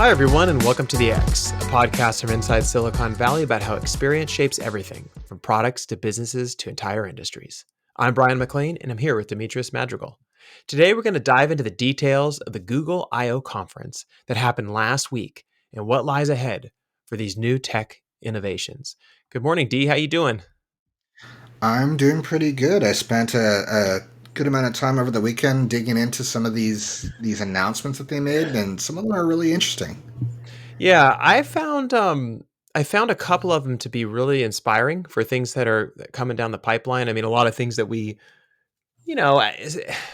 Hi, everyone, and welcome to The X, a podcast from inside Silicon Valley about how experience shapes everything, from products to businesses to entire industries. I'm Brian McLean, and I'm here with Demetrius Madrigal. Today, we're going to dive into the details of the Google I/O conference that happened last week and what lies ahead for these new tech innovations. Good morning, Dee. How you doing? I'm doing pretty good. I spent a good amount of time over the weekend digging into some of these announcements that they made, and some of them are really interesting. Yeah, I found a couple of them to be really inspiring for things that are coming down the pipeline. I mean, a lot of things that we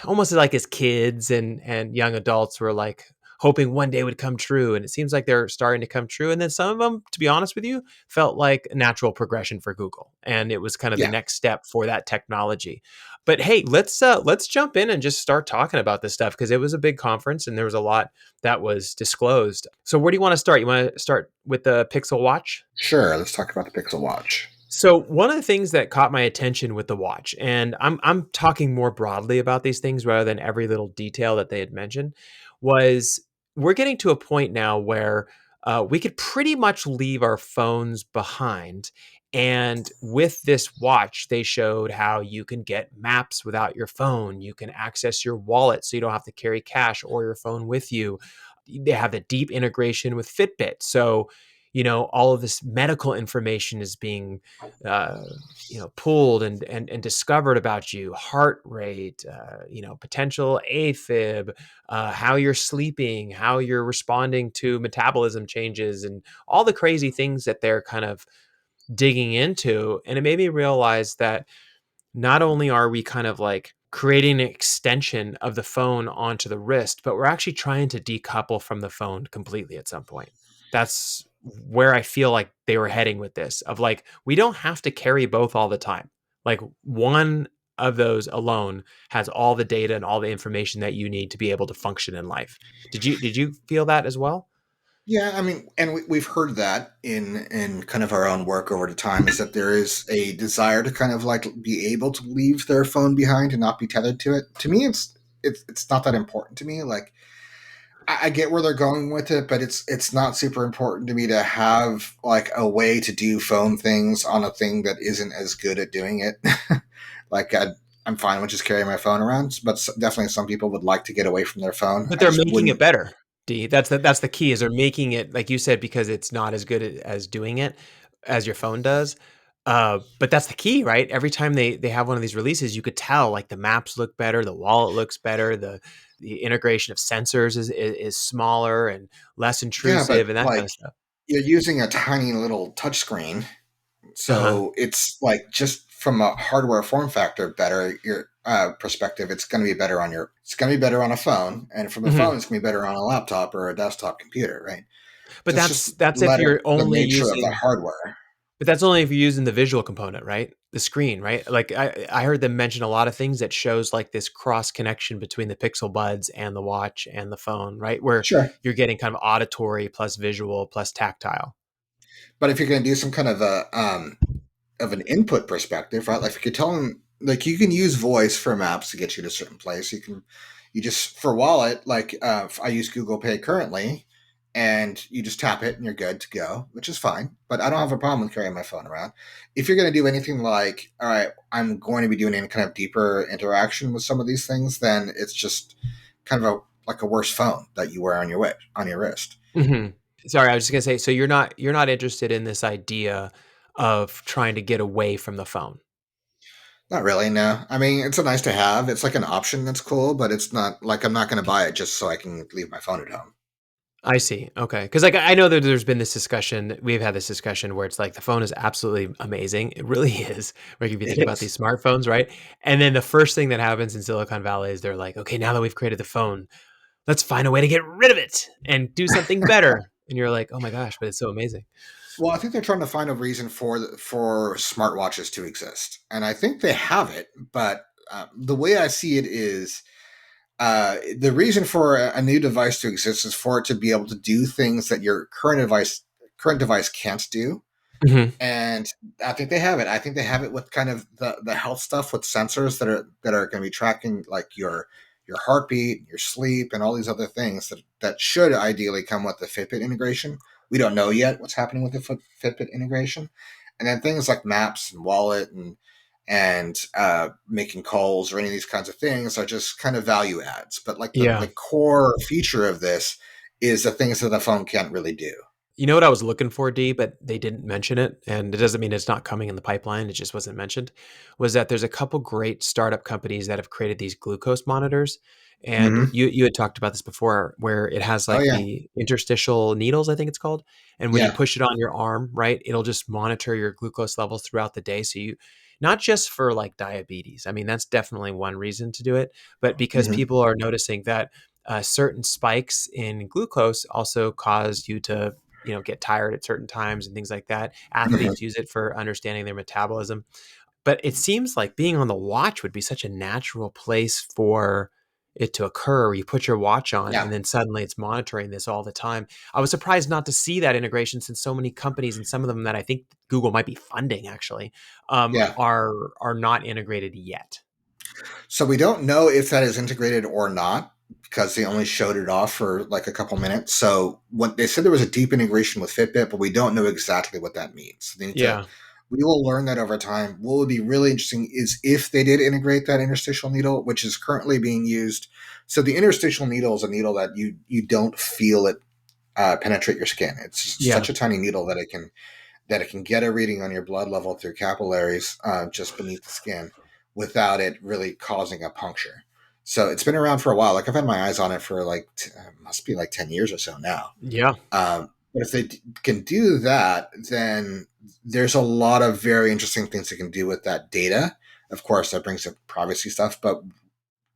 almost like as kids and young adults were like hoping one day would come true, and it seems like they're starting to come true. And then some of them, to be honest with you, felt like a natural progression for Google, and it was kind of the Yeah. next step for that technology. But hey, let's jump in and just start talking about this stuff because it was a big conference and there was a lot that was disclosed. So where do you want to start? You want to start with the Pixel Watch? Sure, let's talk about the Pixel Watch. So one of the things that caught my attention with the watch, and I'm talking more broadly about these things rather than every little detail that they had mentioned, was we're getting to a point now where we could pretty much leave our phones behind. And with this watch, they showed how you can get maps without your phone. You can access your wallet so you don't have to carry cash or your phone with you. They have a deep integration with Fitbit. So, all of this medical information is being uh, pulled and discovered about you, heart rate, potential AFib, how you're sleeping, how you're responding to metabolism changes, and all the crazy things that they're kind of digging into. And it made me realize that not only are we kind of like creating an extension of the phone onto the wrist, but we're actually trying to decouple from the phone completely at some point. That's where I feel like they were heading with this of like, we don't have to carry both all the time. Like one of those alone has all the data and all the information that you need to be able to function in life. Did you feel that as well? Yeah, I mean, and we've heard that in kind of our own work over the time is that there is a desire to kind of like be able to leave their phone behind and not be tethered to it. To me, it's not that important to me. Like I get where they're going with it, but it's not super important to me to have like a way to do phone things on a thing that isn't as good at doing it. like I'm fine with just carrying my phone around, but definitely some people would like to get away from their phone. But I they're just making it wouldn't. better. D. That's the key is they're making it like you said because it's not as good as doing it as your phone does. But that's the key, right? Every time they have one of these releases, you could tell like the maps look better, the wallet looks better, the integration of sensors is smaller and less Yeah, intrusive but and that kind like of stuff. you're using a tiny little touchscreen, Uh-huh. so it's like just from a hardware form factor better your perspective, it's going to be better on a phone, and from a hmm phone, it's going to be better on a laptop or a desktop computer, right? But That's that's just that's if you're the only nature of the using hardware. But that's only if you're using the visual component, right? The screen, right? Like I heard them mention a lot of things that shows like this cross connection between the Pixel Buds and the watch and the phone, right? Where Sure. you're getting kind of auditory plus visual plus tactile. But if you're going to do some kind of a of an input perspective, right? Like if you tell them, like you can use voice for maps to get you to a certain place. You just for wallet, like I use Google Pay currently, and you just tap it and you're good to go, which is fine. But I don't have a problem with carrying my phone around. If you're going to do anything like, all right, I'm going to be doing any kind of deeper interaction with some of these things, then it's just kind of a like a worse phone that you wear on your wrist. hmm Sorry, I was just gonna say. So you're not interested in this idea of trying to get away from the phone. Not really, no. I mean, it's a nice to have. It's like an option that's cool, but it's not like I'm not going to buy it just so I can leave my phone at home. I see. Okay. Because like I know that there's been this discussion. We've had this discussion where it's like the phone is absolutely amazing. It really is. Like if you It think about is. these smartphones, right? And then the first thing that happens in Silicon Valley is they're like, okay, now that we've created the phone, let's find a way to get rid of it and do something better. And you're like, oh my gosh, but it's so amazing. Well, I think they're trying to find a reason for smartwatches to exist, and I think they have it. But the way I see it is, the reason for a new device to exist is for it to be able to do things that your current device can't do. hmm And I think they have it. I think they have it with kind of the health stuff with sensors that are going to be tracking like your heartbeat, your sleep, and all these other things that should ideally come with the Fitbit integration. We don't know yet what's happening with the Fitbit integration, and then things like maps and wallet and making calls or any of these kinds of things are just kind of value adds. But like the Yeah. core feature of this is the things that the phone can't really do. You know what I was looking for, D, but they didn't mention it, and it doesn't mean it's not coming in the pipeline, it just wasn't mentioned, was that there's a couple great startup companies that have created these glucose monitors, and Mm-hmm. you had talked about this before, where it has, Oh like, yeah, the interstitial needles, I think it's called, and when you yeah. push it on your arm, right, it'll just monitor your glucose levels throughout the day, so you not just for, like, diabetes, I mean, that's definitely one reason to do it, but because Mm-hmm. people are noticing that, certain spikes in glucose also cause you to get tired at certain times and things like that. Mm-hmm. Athletes use it for understanding their metabolism. But it seems like being on the watch would be such a natural place for it to occur where you put your watch on Yeah, and then suddenly it's monitoring this all the time. I was surprised not to see that integration since so many companies and some of them that I think Google might be funding actually yeah. are not integrated yet. So we don't know if that is integrated or not because they only showed it off for like a couple minutes. So when they said there was a deep integration with Fitbit, but we don't know exactly what that means. They need to. Yeah. We will learn that over time. What would be really interesting is if they did integrate that interstitial needle, which is currently being used. So the interstitial needle is a needle that you don't feel it penetrate your skin. It's Yeah. such a tiny needle that it can get a reading on your blood level through capillaries just beneath the skin without it really causing a puncture. So it's been around for a while. Like I've had my eyes on it for like must be like 10 years or so now. Yeah. But if they can do that, then there's a lot of very interesting things they can do with that data. Of course, that brings up privacy stuff, but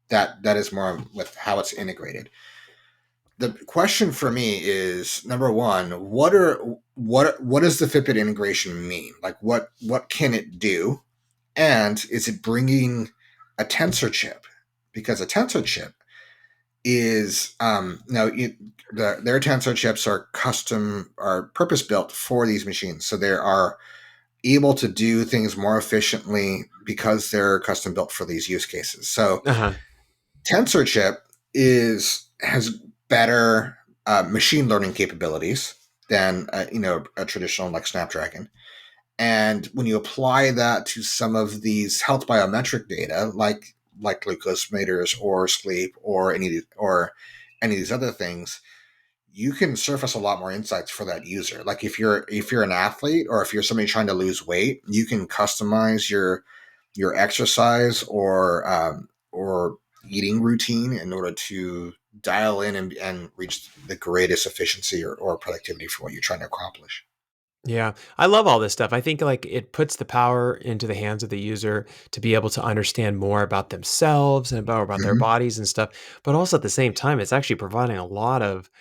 that is more with how it's integrated. The question for me is number one, what does the Fitbit integration mean? Like what can it do? And is it bringing a tensor chip? Because a tensor chip is now their tensor chips are purpose built for these machines, so they are able to do things more efficiently because they're custom built for these use cases. So Uh-huh. tensor chip is has better machine learning capabilities than a traditional like Snapdragon. And when you apply that to some of these health biometric data, like glucose meters or sleep or any of these other things, you can surface a lot more insights for that user. Like if you're an athlete or if you're somebody trying to lose weight, you can customize your exercise or eating routine in order to dial in and reach the greatest efficiency or productivity for what you're trying to accomplish. Yeah, I love all this stuff. I think like it puts the power into the hands of the user to be able to understand more about themselves and about their Mm-hmm. bodies and stuff. But also at the same time, it's actually providing a lot of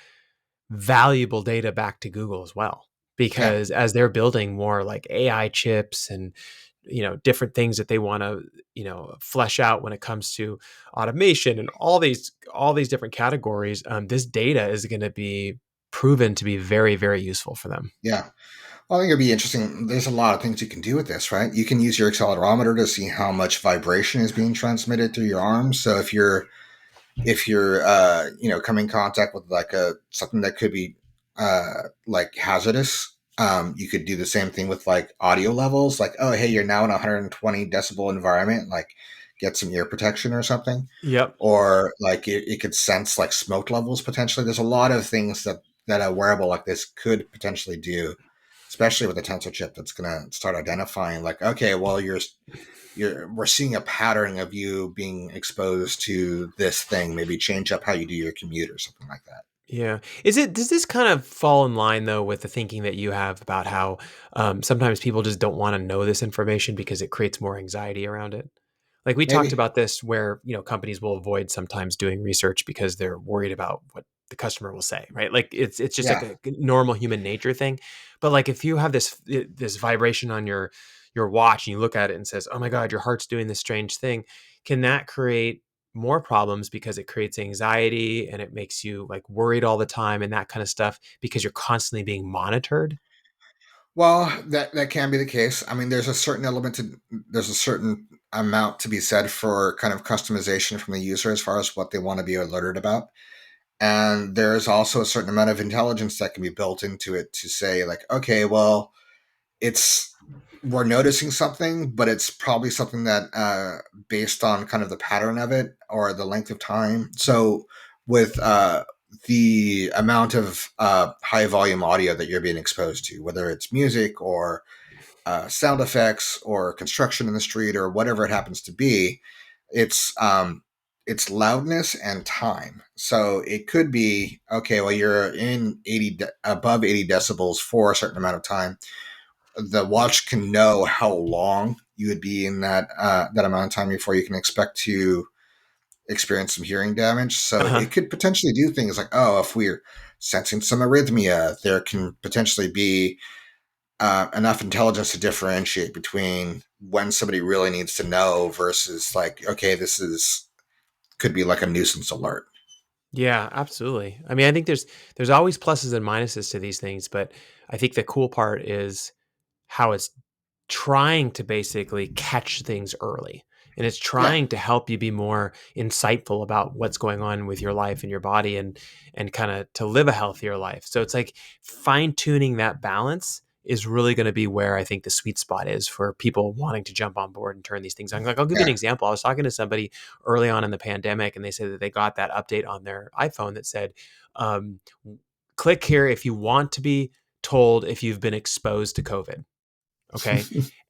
valuable data back to Google as well. Yeah, Because as they're building more like AI chips and different things that they want to flesh out when it comes to automation and all these different categories, this data is going to be proven to be very, very useful for them. yeah. Well, I think it'd be interesting. There's a lot of things you can do with this, right? You can use your accelerometer to see how much vibration is being transmitted through your arms. So if you're come in contact with like a something that could be like hazardous, you could do the same thing with like audio levels. Like, oh, hey, you're now in a 120 decibel environment. Like, get some ear protection or something. Yep. Or like it could sense like smoke levels potentially. There's a lot of things that a wearable like this could potentially do, especially with a tensor chip that's going to start identifying like, okay, well, we're seeing a pattern of you being exposed to this thing. Maybe change up how you do your commute or something like that. Yeah. Does this kind of fall in line though with the thinking that you have about how sometimes people just don't want to know this information because it creates more anxiety around it? Like we talked Maybe, about this where, companies will avoid sometimes doing research because they're worried about what the customer will say, right? Like it's just like yeah. a normal human nature thing. But like if you have this vibration on your watch and you look at it and says, "Oh my God, your heart's doing this strange thing," can that create more problems because it creates anxiety and it makes you like worried all the time and that kind of stuff because you're constantly being monitored? Well, that can be the case. I mean, there's a certain amount to be said for kind of customization from the user as far as what they want to be alerted about. And there's also a certain amount of intelligence that can be built into it to say, like, okay, well, it's we're noticing something, but it's probably something that based on kind of the pattern of it or the length of time. So with the amount of high volume audio that you're being exposed to, whether it's music or sound effects or construction in the street or whatever it happens to be, it's it's loudness and time. So it could be okay. Well, you're in above 80 decibels for a certain amount of time. The watch can know how long you would be in that amount of time before you can expect to experience some hearing damage. So Uh-huh. it could potentially do things like, oh, if we're sensing some arrhythmia, there can potentially be enough intelligence to differentiate between when somebody really needs to know versus like, okay, this is could be like a nuisance alert. Yeah, absolutely. I mean, I think there's always pluses and minuses to these things, but I think the cool part is how it's trying to basically catch things early. And it's Yeah, trying to help you be more insightful about what's going on with your life and your body and kind of to live a healthier life. So it's like fine tuning that balance is really going to be where I think the sweet spot is for people wanting to jump on board and turn these things on. Like I'll give you an yeah. example. I was talking to somebody early on in the pandemic, and they said that they got that update on their iPhone that said, um, "Click here if you want to be told if you've been exposed to COVID." Okay.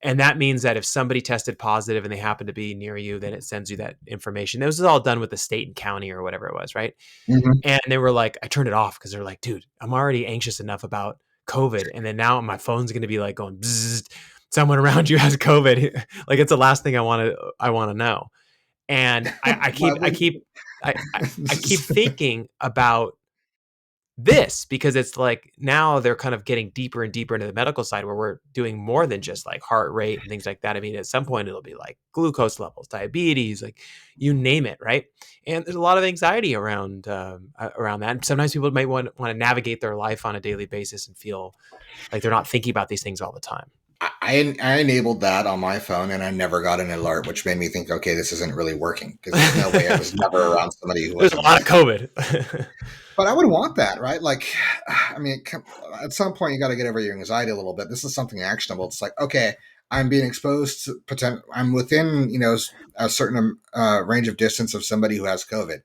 And that means that if somebody tested positive and they happen to be near you, then it sends you that information. This is all done with the state and county or whatever it was, right? Hmm. And they were like, I turned it off because they're like, dude, I'm already anxious enough about COVID. And then now my phone's going to be like going, bzzzt, someone around you has COVID. Like it's the last thing I want to know. And I Why keep, I wouldn't keep, I keep thinking about this because it's like now they're kind of getting deeper and deeper into the medical side where we're doing more than just like heart rate and things like that. I mean, at some point it'll be like glucose levels, diabetes, like you name it, right? And there's a lot of anxiety around that. And sometimes people might want to navigate their life on a daily basis and feel like they're not thinking about these things all the time. I enabled that on my phone and I never got an alert, which made me think, okay, this isn't really working because there's no way I was never around somebody who There's was a lot of infected. COVID. But I would want that, right? Like, I mean, at some point you got to get over your anxiety a little bit. This is something actionable. It's like, okay, I'm being exposed to I'm within, a certain range of distance of somebody who has COVID.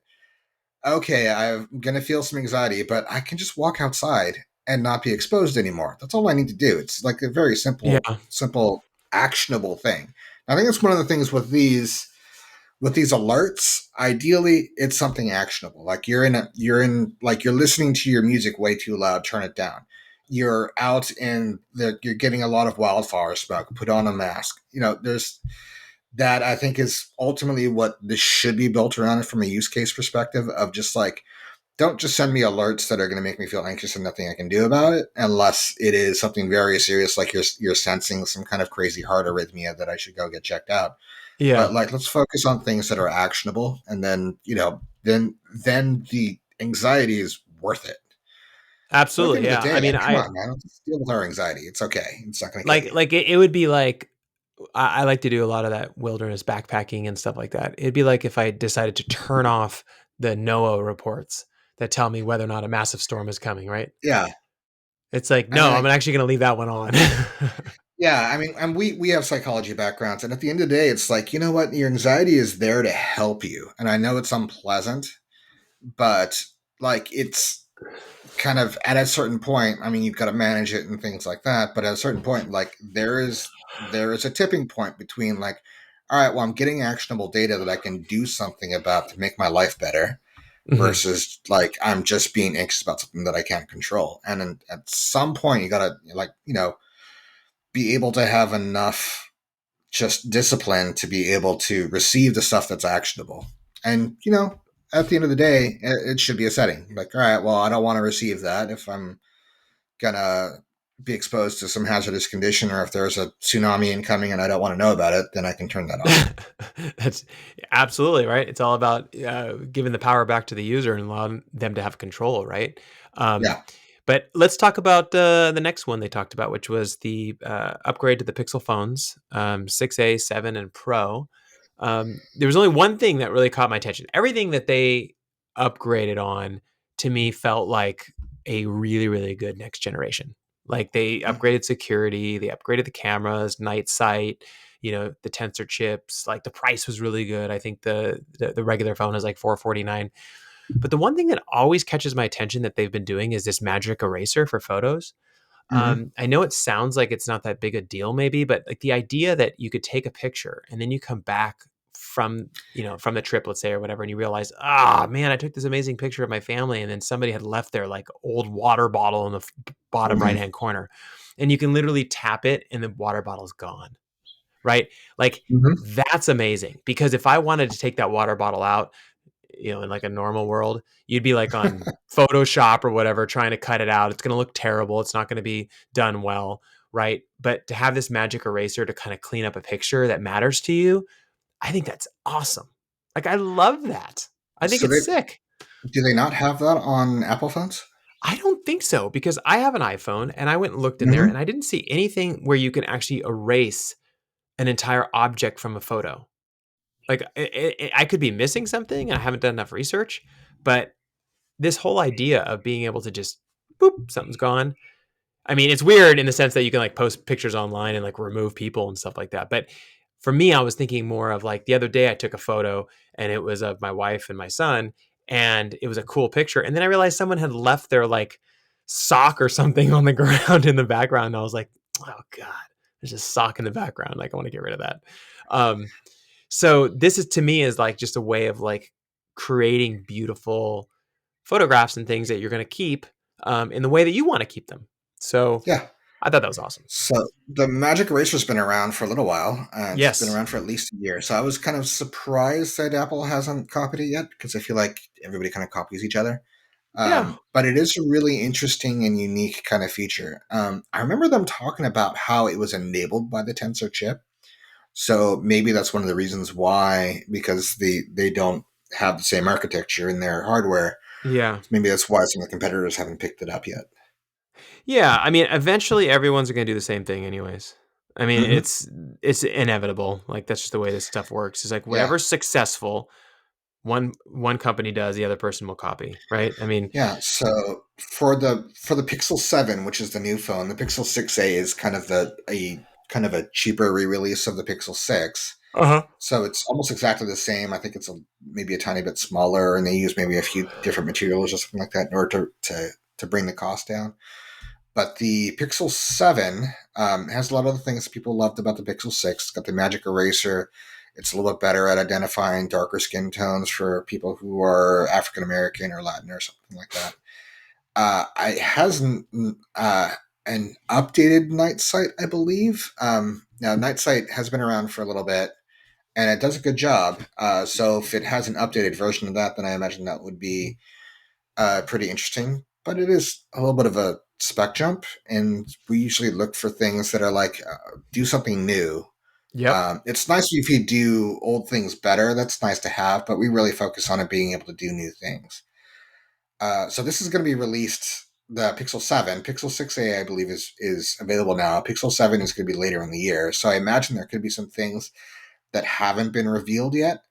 Okay, I'm gonna feel some anxiety, but I can just walk outside and not be exposed anymore. That's all I need to do. It's like a very Yeah. simple, actionable thing. I think it's one of the things with these alerts. Ideally, it's something actionable. Like you're listening to your music way too loud. Turn it down. You're out you're getting a lot of wildfire smoke. Put on a mask. There's that I think is ultimately what this should be built around from a use case perspective of just like, don't just send me alerts that are going to make me feel anxious and nothing I can do about it, unless it is something very serious, like you're sensing some kind of crazy heart arrhythmia that I should go get checked out. Yeah. But like, let's focus on things that are actionable, and then then the anxiety is worth it. So at the Absolutely. end of the Yeah. day, I mean, like, come I on, man, let's deal with our anxiety. It's okay. It's not going to kill like you. like it would be like I like to do a lot of that wilderness backpacking and stuff like that. It'd be like if I decided to turn off the NOAA reports that tell me whether or not a massive storm is coming, right? Yeah, It's like, I mean, no, I'm like, actually going to leave that one on. yeah, I mean, and we have psychology backgrounds, and at the end of the day, it's like, you know what, your anxiety is there to help you, and I know it's unpleasant, but like it's kind of at a certain point. I mean, you've got to manage it and things like that, but at a certain point, like there is a tipping point between like, all right, well, I'm getting actionable data that I can do something about to make my life better, Mhm. versus like I'm just being anxious about something that I can't control, and then at some point, you gotta like be able to have enough just discipline to be able to receive the stuff that's actionable. And, at the end of the day, it should be a setting. Like, all right, well, I don't want to receive that if I'm going to be exposed to some hazardous condition, or if there's a tsunami incoming and I don't want to know about it, then I can turn that off. That's absolutely right. It's all about giving the power back to the user and allowing them to have control, right? Um, Yeah. But let's talk about the next one they talked about, which was the upgrade to the Pixel phones, 6A, 7, and Pro. There was only one thing that really caught my attention. Everything that they upgraded on to me felt like a really, really good next generation. Like they upgraded security, they upgraded the cameras, night sight, the tensor chips. Like the price was really good. I think the regular phone is like 449. But the one thing that always catches my attention that they've been doing is this magic eraser for photos. Hmm. I know it sounds like it's not that big a deal, maybe, but like the idea that you could take a picture and then you come back from the trip, let's say, or whatever, and you realize, man, I took this amazing picture of my family, and then somebody had left their like old water bottle in the bottom right Hmm. hand corner, and you can literally tap it, and the water bottle's gone, right? Like Hmm. that's amazing because if I wanted to take that water bottle out, in like a normal world, you'd be like on Photoshop or whatever trying to cut it out. It's going to look terrible. It's not going to be done well, right? But to have this magic eraser to kind of clean up a picture that matters to you, I think that's awesome. Like I love that. I think So it's they sick. do they not have that on Apple phones? I don't think so because I have an iPhone and I went and looked in there Hmm. and I didn't see anything where you can actually erase an entire object from a photo. Like I could be missing something. I haven't done enough research, but this whole idea of being able to just boop, something's gone. I mean, it's weird in the sense that you can like post pictures online and like remove people and stuff like that. But for me, I was thinking more of like the other day I took a photo and it was of my wife and my son and it was a cool picture. And then I realized someone had left their like sock or something on the ground in the background. And I was like, oh God, there's a sock in the background. Like I want to get rid of that. Um, so this is to me is like just a way of like creating beautiful photographs and things that you're going to keep in the way that you want to keep them. So Yeah. I thought that was awesome. So the Magic Eraser's been around for a little while. It's been Yes. around for at least a year. So I was kind of surprised that Apple hasn't copied it yet because I feel like everybody kind of copies each other. Yeah. But it is a really interesting and unique kind of feature. I remember them talking about how it was enabled by the Tensor chip. So maybe that's one of the reasons why, because they don't have the same architecture in their hardware. Yeah. Maybe that's why some of the competitors haven't picked it up yet. Yeah. I mean, eventually everyone's going to do the same thing anyways. I mean, Hmm. it's inevitable. Like that's just the way this stuff works. It's like Yeah. whatever's successful, one company does, the other person will copy, right? I mean, Yeah, so for the Pixel 7, which is the new phone, the Pixel 6a is kind of the a kind of a cheaper re-release of the Pixel 6. uh-huh. So it's almost exactly the same. I think it's maybe a tiny bit smaller, and they use maybe a few different materials or something like that in order to bring the cost down. But the Pixel 7 has a lot of the things people loved about the Pixel 6. It's got the magic eraser. It's a little bit better at identifying darker skin tones for people who are African American or Latin or something like that. It has an updated night sight, I believe. Now, night sight has been around for a little bit, and it does a good job. So if it has an updated version of that, then I imagine that would be pretty interesting. But it is a little bit of a spec jump, and we usually look for things that are like do something new. Yep. It's nice if you do old things better. That's nice to have, but we really focus on it being able to do new things. So this is going to be released. The Pixel 7, Pixel 6a, I believe, is available now. Pixel 7 is going to be later in the year. So I imagine there could be some things that haven't been revealed yet.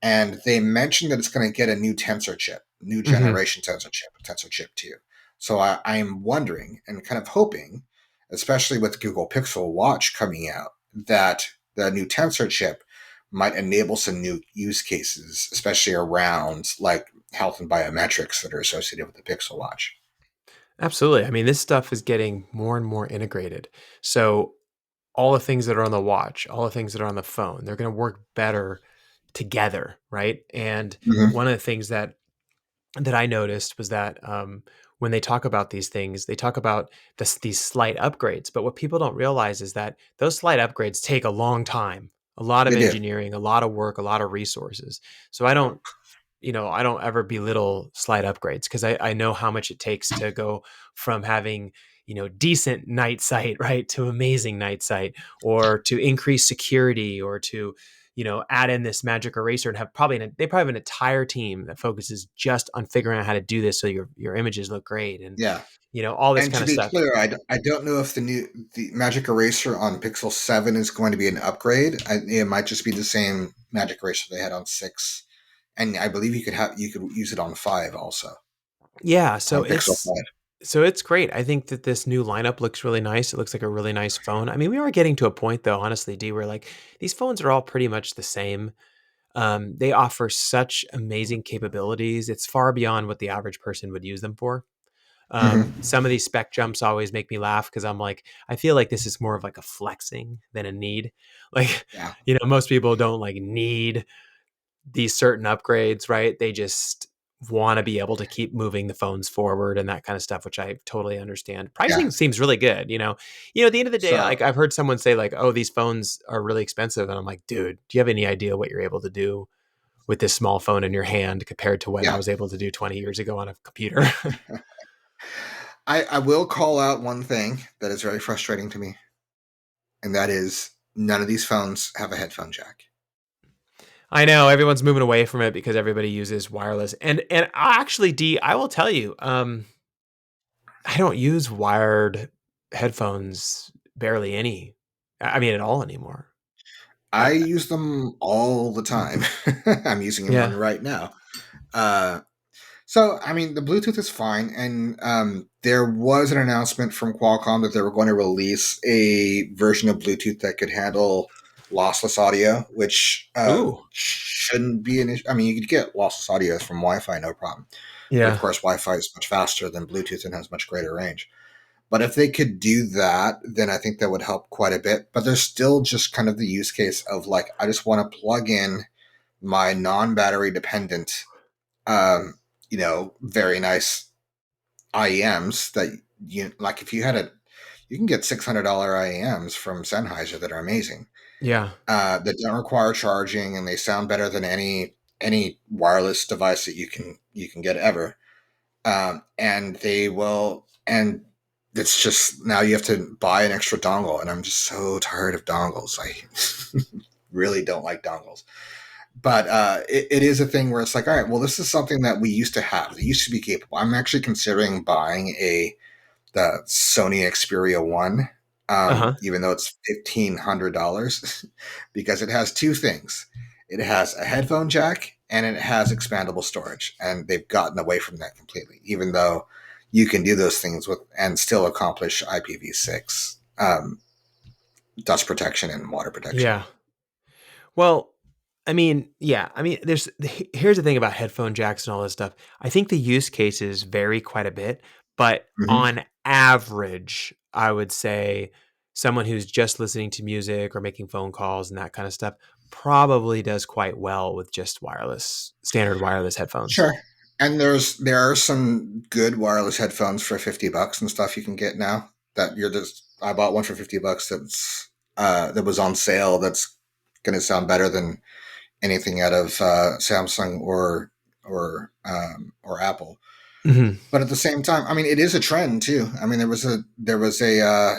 And they mentioned that it's going to get a new tensor chip, new Hmm. generation tensor chip 2. So I'm wondering and kind of hoping, especially with Google Pixel Watch coming out, that the new tensor chip might enable some new use cases, especially around like health and biometrics that are associated with the Pixel Watch. Absolutely. I mean, this stuff is getting more and more integrated. So all the things that are on the watch, all the things that are on the phone, they're going to work better together, right? And Hmm. one of the things that I noticed was that when they talk about these things, they talk about these slight upgrades. But what people don't realize is that those slight upgrades take a long time, a lot of They do. engineering, a lot of work, a lot of resources. So I don't ever belittle slight upgrades because I know how much it takes to go from having, decent night sight, right, to amazing night sight, or to increase security, or to, add in this magic eraser and have they probably have an entire team that focuses just on figuring out how to do this so your images look great and Yeah. all this And kind to of be stuff. clear, I don't know if the Magic Eraser on Pixel 7 is going to be an upgrade. It might just be the same Magic Eraser they had on 6. And I believe you could use it on 5 also, Yeah, on Pixel 5. so it's great. I think that this new lineup looks really nice. It looks like a really nice phone. I mean, we are getting to a point though, honestly, D, where like these phones are all pretty much the same. They offer such amazing capabilities. It's far beyond what the average person would use them for. Hmm. Some of these spec jumps always make me laugh because I'm like, I feel like this is more of like a flexing than a need. Like, Yeah. most people don't like need these certain upgrades, right? They just want to be able to keep moving the phones forward and that kind of stuff, which I totally understand. Yeah. Pricing seems really good, at the end of the day, So, like I've heard someone say like, "Oh, these phones are really expensive." And I'm like, "Dude, do you have any idea what you're able to do with this small phone in your hand compared to what I yeah. was able to do 20 years ago on a computer?" I will call out one thing that is very frustrating to me, and that is none of these phones have a headphone jack. I know everyone's moving away from it because everybody uses wireless. And actually, D, I will tell you, I don't use wired headphones barely any. I mean, at all anymore. I I use them all the time. I'm using one Yeah. right now. Uh, So, I mean, the Bluetooth is fine, and there was an announcement from Qualcomm that they were going to release a version of Bluetooth that could handle lossless audio, which Ooh. shouldn't be an issue. I mean, you could get lossless audio from Wi-Fi, no problem. But of Yeah. course, Wi-Fi is much faster than Bluetooth and has much greater range. But if they could do that, then I think that would help quite a bit. But there's still just kind of the use case of like, I just want to plug in my non-battery dependent um, very nice IEMs that you like. If you had you can get $600 IEMs from Sennheiser that are amazing. Yeah. That don't require charging and they sound better than any wireless device that you can get ever. And they will, and it's just now you have to buy an extra dongle, and I'm just so tired of dongles. I really don't like dongles. But it is a thing where it's like, all right, well, this is something that we used to have. It used to be capable. I'm actually considering buying the Sony Xperia One, Uh-huh. even though it's $1,500, because it has two things. It has a headphone jack and it has expandable storage, and they've gotten away from that completely. Even though you can do those things with and still accomplish IPv6 dust protection and water protection. Yeah. Well, I mean, yeah. I mean, here's the thing about headphone jacks and all this stuff. I think the use cases vary quite a bit, but Hmm. on average, I would say someone who's just listening to music or making phone calls and that kind of stuff probably does quite well with just standard wireless headphones. Sure. And there are some good wireless headphones for $50 and stuff you can get now. That you're just I bought one for $50 that was on sale. That's going to sound better than anything out of Samsung or Apple. Mhm. But at the same time, I mean, it is a trend too. I mean, there was a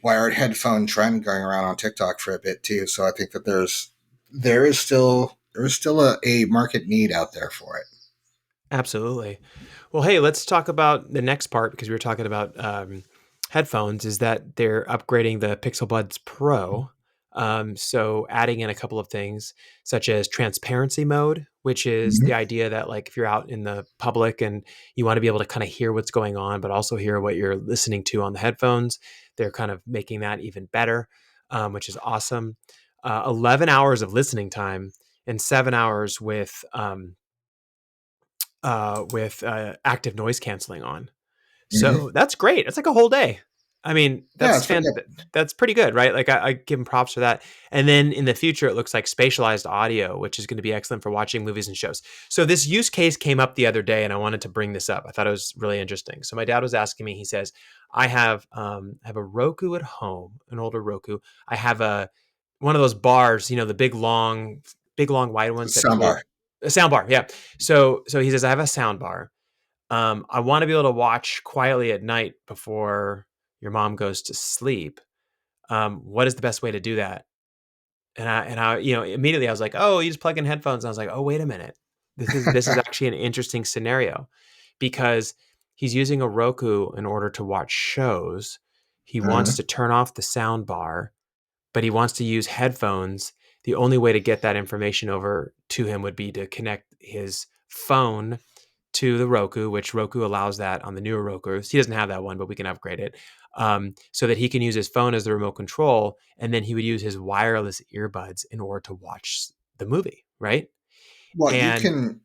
wired headphone trend going around on TikTok for a bit too. So I think that there is still a market need out there for it. Absolutely. Well, hey, let's talk about the next part because we were talking about headphones. Is that they're upgrading the Pixel Buds Pro? So adding in a couple of things such as transparency mode, which is the idea that like if you're out in the public and you want to be able to kind of hear what's going on, but also hear what you're listening to on the headphones, they're kind of making that even better, which is awesome. 11 hours of listening time and 7 hours with active noise canceling on. So Hmm. that's great. It's like a whole day. I mean, Yeah, it's pretty good. that's pretty good, right? Like I give them props for that. And then in the future, it looks like spatialized audio, which is going to be excellent for watching movies and shows. So this use case came up the other day, and I wanted to bring this up. I thought it was really interesting. So my dad was asking me. He says, I have a Roku at home, an older Roku. I have a one of those bars, the big long wide ones that Soundbar. people a sound bar, yeah. So he says I have a sound bar. I want to be able to watch quietly at night before your mom goes to sleep. What is the best way to do that? And I, immediately I was like, oh, you just plug in headphones. And I was like, oh, wait a minute. This is actually an interesting scenario because he's using a Roku in order to watch shows. He wants Mhm. to turn off the sound bar, but he wants to use headphones. The only way to get that information over to him would be to connect his phone to the Roku, which Roku allows that on the newer Rokus. He doesn't have that one, but we can upgrade it, so that he can use his phone as the remote control, and then he would use his wireless earbuds in order to watch the movie, right? Well, you And can.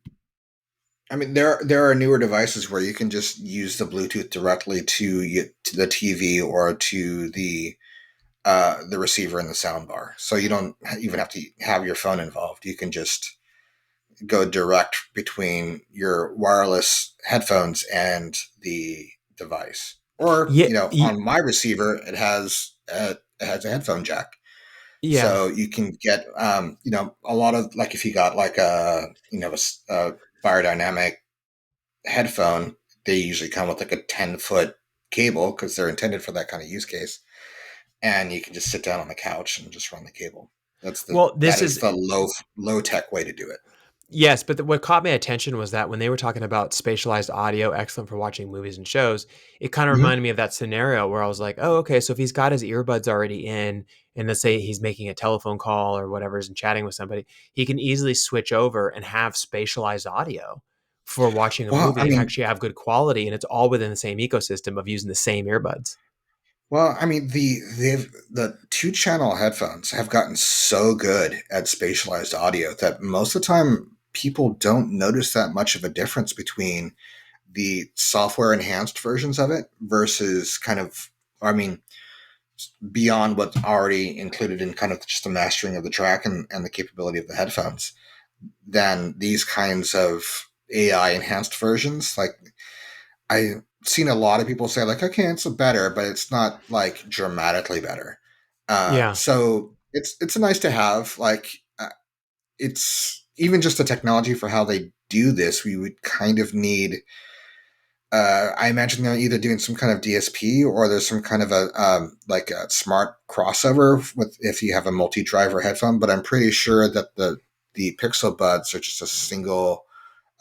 I mean, there are newer devices where you can just use the Bluetooth directly to the TV or to the receiver in the soundbar. So you don't even have to have your phone involved. You can just go direct between your wireless headphones and the device. Or yeah, on my receiver, it has a headphone jack, yeah, so you can get a lot of, like, if you got like a biodynamic headphone, they usually come with like a 10-foot cable because they're intended for that kind of use case, and you can just sit down on the couch and just run the cable. well, That this is is the low tech way to do it. Yes, but what caught my attention was that when they were talking about spatialized audio, excellent for watching movies and shows, it kind of Mhm. reminded me of that scenario where I was like, oh, okay, so if he's got his earbuds already in, and let's say he's making a telephone call or whatever and chatting with somebody, he can easily switch over and have spatialized audio for watching a Well, I movie and mean, actually have good quality. And it's all within the same ecosystem of using the same earbuds. the two-channel headphones have gotten so good at spatialized audio that most of the time people don't notice that much of a difference between the software enhanced versions of it versus kind of, I mean, beyond what's already included in kind of just the mastering of the track and the capability of the headphones, than these kinds of AI enhanced versions. Like, I've seen a lot of people say like, okay, it's better, but it's not like dramatically better. Yeah. So it's a nice to have. Like, it's even just the technology for how they do this. We would kind of need. I imagine they're either doing some kind of DSP or there's some kind of a like a smart crossover with if you have a multi-driver headphone. But I'm pretty sure that the Pixel Buds are just a single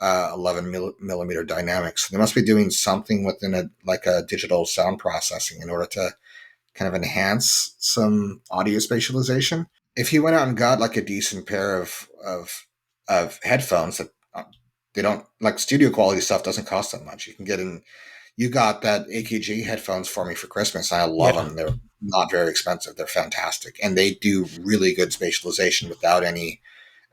11 millimeter dynamics. So they must be doing something within a digital sound processing in order to kind of enhance some audio spatialization. If you went out and got like a decent pair of headphones that they don't, like, studio quality stuff doesn't cost that much. You can get in. You got that AKG headphones for me for Christmas. And I love Yeah. them. They're not very expensive. They're fantastic, and they do really good spatialization without any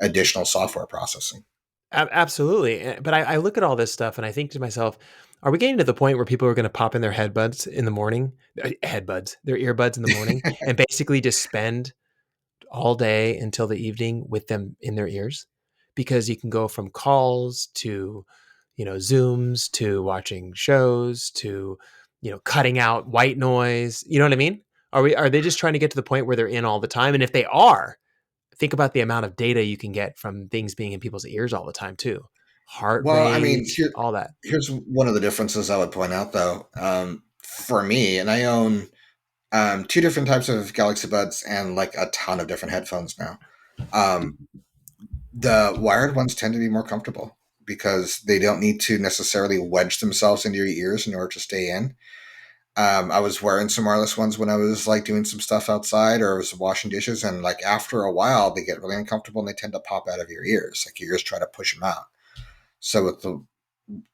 additional software processing. Absolutely. But I look at all this stuff and I think to myself, are we getting to the point where people are going to pop in their headbuds in the morning, their earbuds in the morning, and basically just spend all day until the evening with them in their ears? Because you can go from calls to, Zooms to watching shows to, cutting out white noise. You know what I mean? Are they just trying to get to the point where they're in all the time? And if they are, think about the amount of data you can get from things being in people's ears all the time too. Heart Well, I mean, rate, all that. here's one of the differences I would point out, though. For me, and I own two different types of Galaxy Buds and like a ton of different headphones now. Um, the wired ones tend to be more comfortable because they don't need to necessarily wedge themselves into your ears in order to stay in. I was wearing some wireless ones when I was like doing some stuff outside or I was washing dishes, and like after a while, they get really uncomfortable and they tend to pop out of your ears. Like your ears try to push them out. So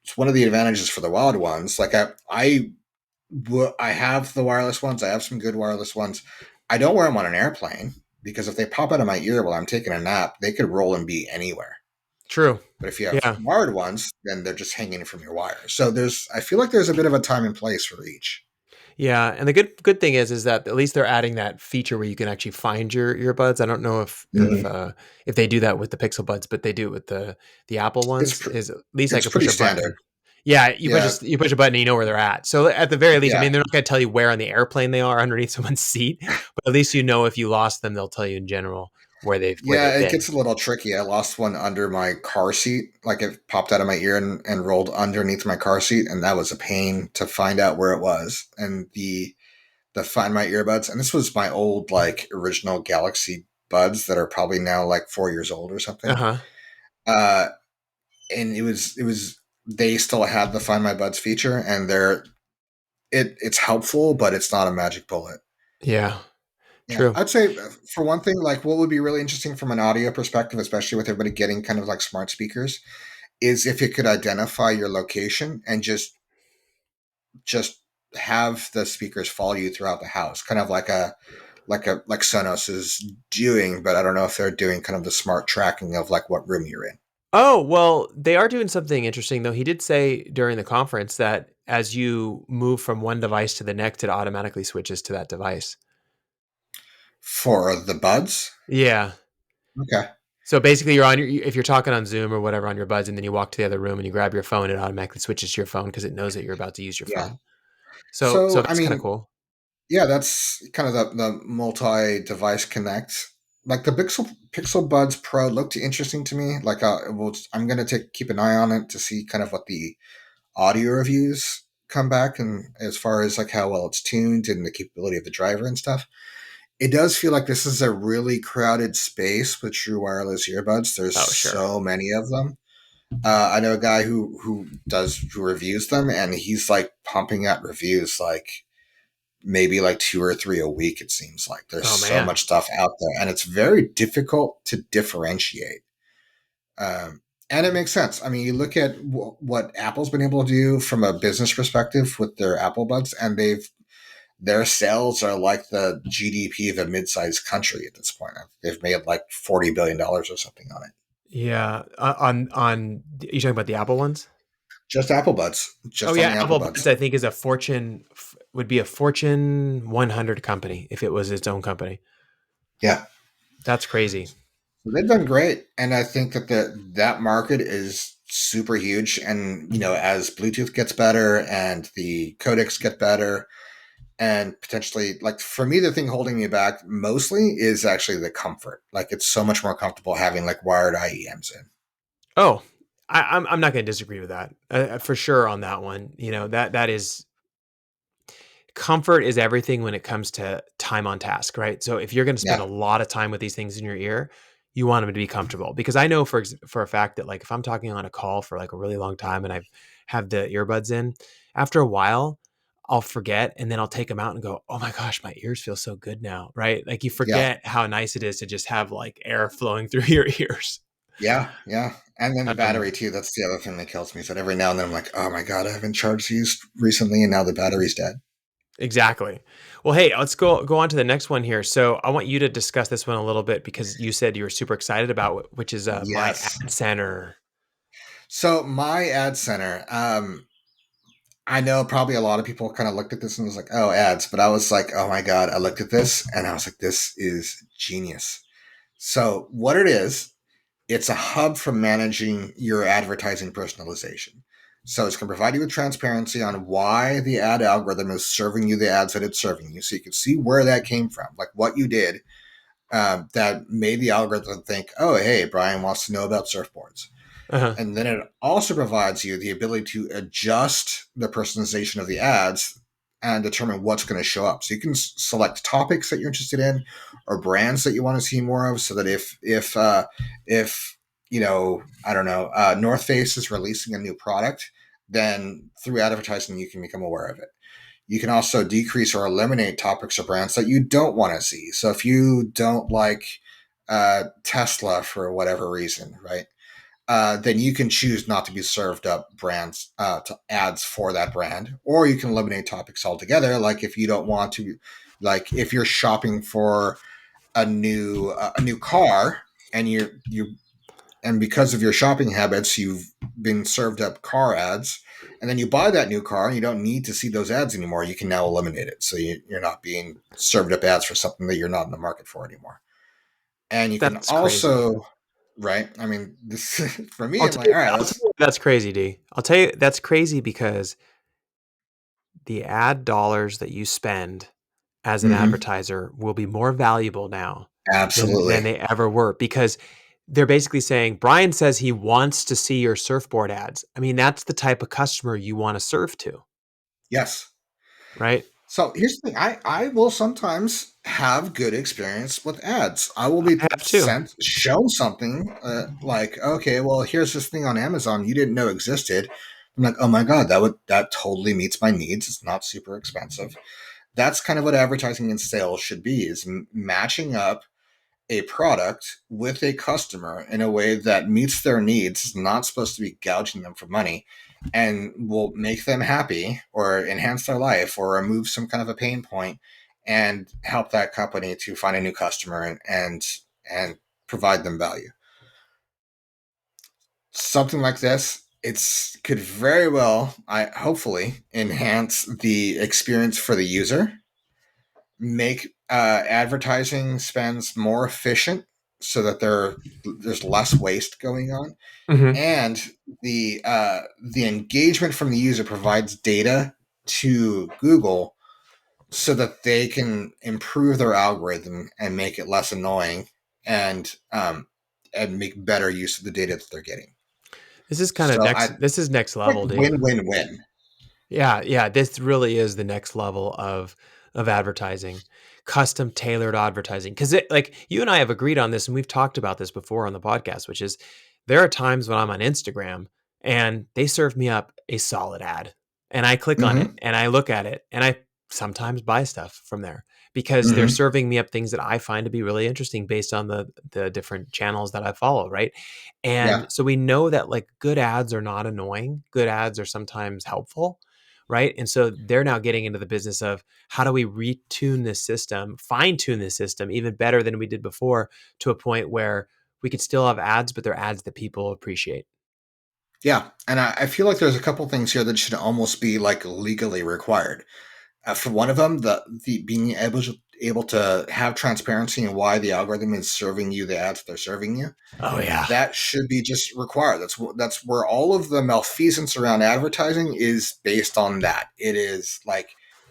it's one of the advantages for the wild ones. Like I have the wireless ones. I have some good wireless ones. I don't wear them on an airplane because if they pop out of my ear while I'm taking a nap, they could roll and be anywhere. True. But if you have Yeah. wired ones, then they're just hanging from your wire. So I feel like there's a bit of a time and place for each. Yeah, and the good thing is that at least they're adding that feature where you can actually find your earbuds. I don't know Mm-hmm. if they do that with the Pixel Buds, but they do it with the Apple It's ones. pr- Is at least I it's could push pretty a standard. button. Yeah, Yeah, you push a button and you know where they're at. So at the very least, I yeah. mean, they're not going to tell you where on the airplane they are underneath someone's seat, but at least you know if you lost them, they'll tell you in general where Yeah, they've it been. gets a little tricky. I lost one under my car seat. Like it popped out of my ear and rolled underneath my car seat, and that was a pain to find out where it was. And the Find My Earbuds, and this was my old like original Galaxy buds that are probably now like 4 years old or something. Uh-huh. Uh, and it was they still had the Find My Buds feature, and it's helpful, but it's not a magic bullet. Yeah. Yeah, True. I'd say for one thing, like what would be really interesting from an audio perspective, especially with everybody getting kind of like smart speakers, is if it could identify your location and just have the speakers follow you throughout the house, kind of like Sonos is doing, but I don't know if they're doing kind of the smart tracking of like what room you're in. Oh, well, they are doing something interesting though. He did say during the conference that as you move from one device to the next, it automatically switches to that device. For the buds. Yeah. Okay. So basically, you're on your if you're talking on Zoom or whatever on your buds, and then you walk to the other room and you grab your phone, it automatically switches to your phone because it knows that you're about to use your Yeah. phone. So So I that's kind of mean, cool. yeah, that's kind of the multi-device connect. Like the Pixel Buds Pro looked interesting to me. Like, I'm gonna keep an eye on it to see kind of what the audio reviews come back, and as far as like how well it's tuned and the capability of the driver and stuff. It does feel like this is a really crowded space with true wireless earbuds. There's Oh, sure. so many of them. I know a guy who reviews them, and he's like pumping out reviews like maybe like two or three a week. It seems like there's Oh so man. much stuff out there, and it's very difficult to differentiate. And it makes sense. I mean, you look at what Apple's been able to do from a business perspective with their Apple Buds, and their sales are like the GDP of a mid-sized country at this point. They've made like $40 billion or something on it. Yeah. On you talking about the Apple ones? Just Apple Buds, Oh just on yeah, the Apple Apple Buds Buds. I think is a would be a Fortune 100 company if it was its own company. Yeah, That's crazy. so they've done great, and I think that that market is super huge. And as Bluetooth gets better and the codecs get better, and potentially, like for me, the thing holding me back mostly is actually the comfort. Like it's so much more comfortable having like wired IEMs in. Oh, I'm not going to disagree with that for sure on that one. You know that is comfort is everything when it comes to time on task, right? So if you're going to spend a Yeah, lot of time with these things in your ear, you want them to be comfortable. Because I know for a fact that like if I'm talking on a call for like a really long time and I've have the earbuds in, after a while, I'll forget and then I'll take them out and go, "Oh my gosh, my ears feel so good now." Right? Like you yeah. forget how nice it is to just have like air flowing through your ears. Yeah, yeah. And then the Um, battery too. That's the other thing that kills me. Is that every now and then I'm like, oh my god, I haven't charged these recently, and now the battery's dead. Exactly. Well, hey, let's go on to the next one here. So I want you to discuss this one a little bit because you said you were super excited about which is my Yes. ad center. So my ad center, I know probably a lot of people kind of looked at this and was like, oh, ads. But I was like, oh my god, I looked at this and I was like, this is genius. So what it is, it's a hub for managing your advertising personalization. So it's going to provide you with transparency on why the ad algorithm is serving you the ads that it's serving you. So you can see where that came from, like what you did that made the algorithm think, oh, hey, Brian wants to know about surfboards. Uh-huh. And then it also provides you the ability to adjust the personalization of the ads and determine what's going to show up. So you can select topics that you're interested in or brands that you want to see more of. So that if I don't know, North Face is releasing a new product, then through advertising you can become aware of it. You can also decrease or eliminate topics or brands that you don't want to see. So if you don't like Tesla for whatever reason, right? Then you can choose not to be served up brands to ads for that brand, or you can eliminate topics altogether. Like if you don't want to, like if you're shopping for a new car and and because of your shopping habits, you've been served up car ads, and then you buy that new car and you don't need to see those ads anymore. You can now eliminate it, so you're not being served up ads for something that you're not in the market for anymore. And you can That's crazy. also, right? I mean, this for me, I'll I'm tell like, you all right, I'll tell let's. you that's crazy, D. I'll tell you that's crazy because the ad dollars that you spend as an Hmm. advertiser will be more valuable now than Absolutely. they ever were because they're basically saying Brian says he wants to see your surfboard ads. I mean, that's the type of customer you want to serve to, Yes. right? So here's the thing. I will sometimes. have good experience with ads. I will be I have too. shown something like, okay, well, here's this thing on Amazon you didn't know existed. I'm like, oh my god, that totally meets my needs. It's not super expensive. That's kind of what advertising and sales should be: is matching up a product with a customer in a way that meets their needs. It's not supposed to be gouging them for money, and will make them happy or enhance their life or remove some kind of a pain point and help that company to find a new customer and provide them value. Something like this, it's could very well, I hopefully, enhance the experience for the user, make advertising spends more efficient so that there's less waste going on, Hmm. and the engagement from the user provides data to Google so that they can improve their algorithm and make it less annoying, and make better use of the data that they're getting. This is kind of So I next. This is next like level, dude. win win win. Yeah, yeah, this really is the next level of advertising, custom tailored advertising. Because like you and I have agreed on this, and we've talked about this before on the podcast, which is there are times when I'm on Instagram and they serve me up a solid ad, and I click on it Mm-hmm. and I look at it, and I sometimes buy stuff from there because they're Mm-hmm. serving me up things that I find to be really interesting based on the different channels that I follow, right? And Yeah. so we know that like good ads are not annoying. Good ads are sometimes helpful, right? And so they're now getting into the business of how do we retune this system, fine tune this system even better than we did before to a point where we could still have ads, but they're ads that people appreciate. Yeah. And I feel like there's a couple things here that should almost be like legally required. For one of them, the being able to have transparency in why the algorithm is serving you the ads they're serving you, Oh yeah. that should be just required. That's where all of the malfeasance around advertising is based on. That it is like,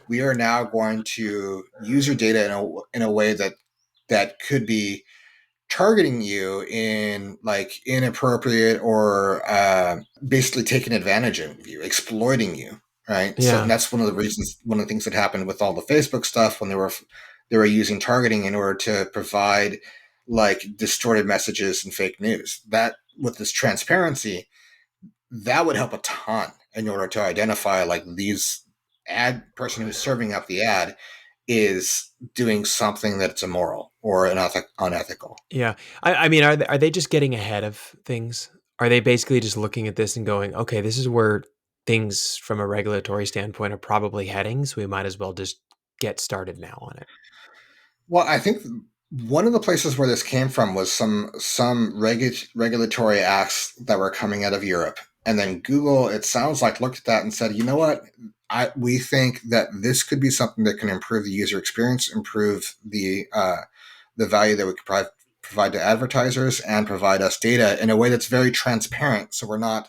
we are now going to use your data in a way that could be targeting you in like inappropriate or basically taking advantage of you, exploiting you, right? So Yeah. that's one of the reasons, one of the things that happened with all the Facebook stuff when they were using targeting in order to provide like distorted messages and fake news. That with this transparency, that would help a ton in order to identify like these ad person who's serving up the ad is doing something that's immoral or unethical. Yeah. I mean, are they just getting ahead of things? Are they basically just looking at this and going, okay, this is where things from a regulatory standpoint are probably heading, so we might as well just get started now on it. Well, I think one of the places where this came from was some regulatory acts that were coming out of Europe, and then Google, it sounds like, looked at that and said, you know what, we think that this could be something that can improve the user experience, improve the value that we could provide to advertisers, and provide us data in a way that's very transparent. So we're not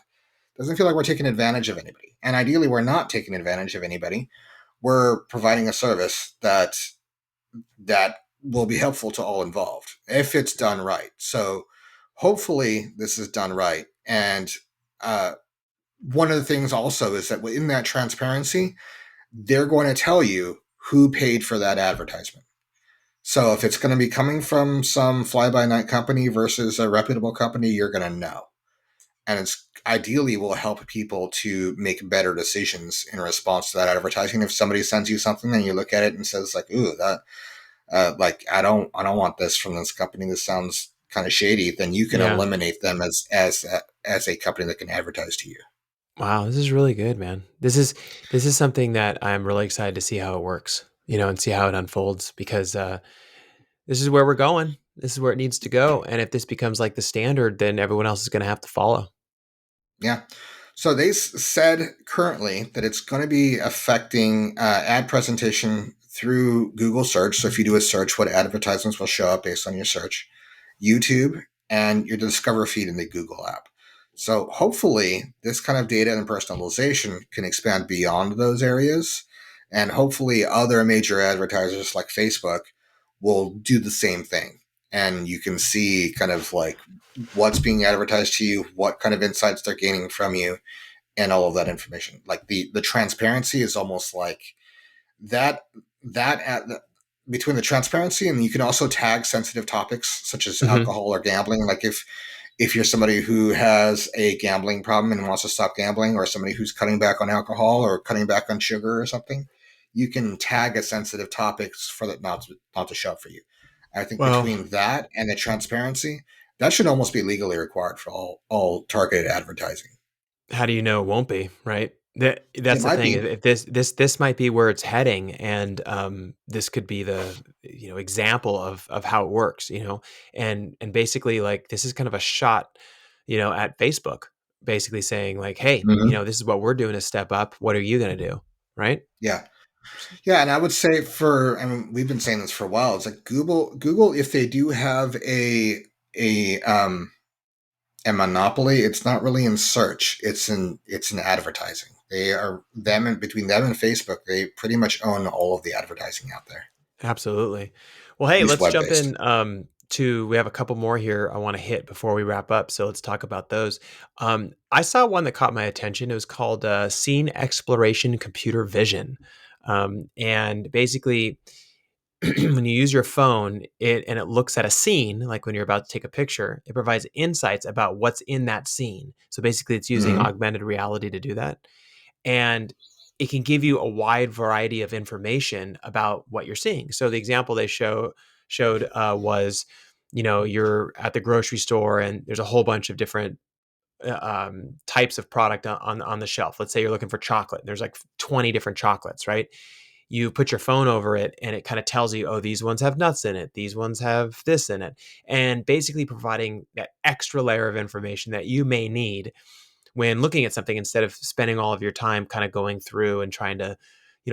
doesn't feel like we're taking advantage of anybody, and ideally, we're not taking advantage of anybody. We're providing a service that will be helpful to all involved if it's done right. So hopefully this is done right. And uh, one of the things also is that in that transparency, they're going to tell you who paid for that advertisement. So if it's going to be coming from some fly by night company versus a reputable company, you're going to know. And it's ideally will help people to make better decisions in response to that advertising. If somebody sends you something and you look at it and says like, "Ooh, that like I don't want this from this company. This sounds kind of shady." Then you can Yeah. eliminate them as a company that can advertise to you. Wow, this is really good, man. This is something that I'm really excited to see how it works, and see how it unfolds because this is where we're going. This is where it needs to go. And if this becomes like the standard, then everyone else is going to have to follow. Yeah. So they said currently that it's going to be affecting ad presentation through Google search. So if you do a search, what advertisements will show up based on your search, YouTube, and your Discover feed in the Google app. So hopefully, this kind of data and personalization can expand beyond those areas, and hopefully, other major advertisers like Facebook will do the same thing. And you can see kind of like what's being advertised to you, what kind of insights they're gaining from you, and all of that information. Like the transparency is almost like that that between the transparency, and you can also tag sensitive topics such as Mhm. alcohol or gambling. Like if you're somebody who has a gambling problem and wants to stop gambling, or somebody who's cutting back on alcohol or cutting back on sugar or something, you can tag a sensitive topics for that not to show up for you. I think Well, between that and the transparency, that should almost be legally required for all targeted advertising. how do you know it won't be, right? It That's the might thing. be. If this might be where it's heading, and this could be the example of how it works, and basically like this is kind of a shot, at Facebook, basically saying like, hey, Mhm. this is what we're doing to step up. What are you going to do, right? Yeah. Yeah, and I would say I mean, we've been saying this for a while. It's like Google, if they do have a um a monopoly, it's not really in search. It's in advertising. They are them and between them and Facebook, they pretty much own all of the advertising out there, Absolutely. Well, at hey, least let's web jump based. in to we have a couple more here I want to hit before we wrap up. So let's talk about those. I saw one that caught my attention. It was called Scene Exploration Computer Vision. And basically, when you use your phone and it looks at a scene, like when you're about to take a picture, it provides insights about what's in that scene. So basically, it's using Mm-hmm. augmented reality to do that, and it can give you a wide variety of information about what you're seeing. So the example they showed was, you're at the grocery store and there's a whole bunch of different types of product on the shelf. Let's say you're looking for chocolate. There's like 20 different chocolates, right? You put your phone over it and it kind of tells you, oh, these ones have nuts in it, these ones have this in it, and basically providing that extra layer of information that you may need when looking at something, instead of spending all of your time kind of going through and trying to,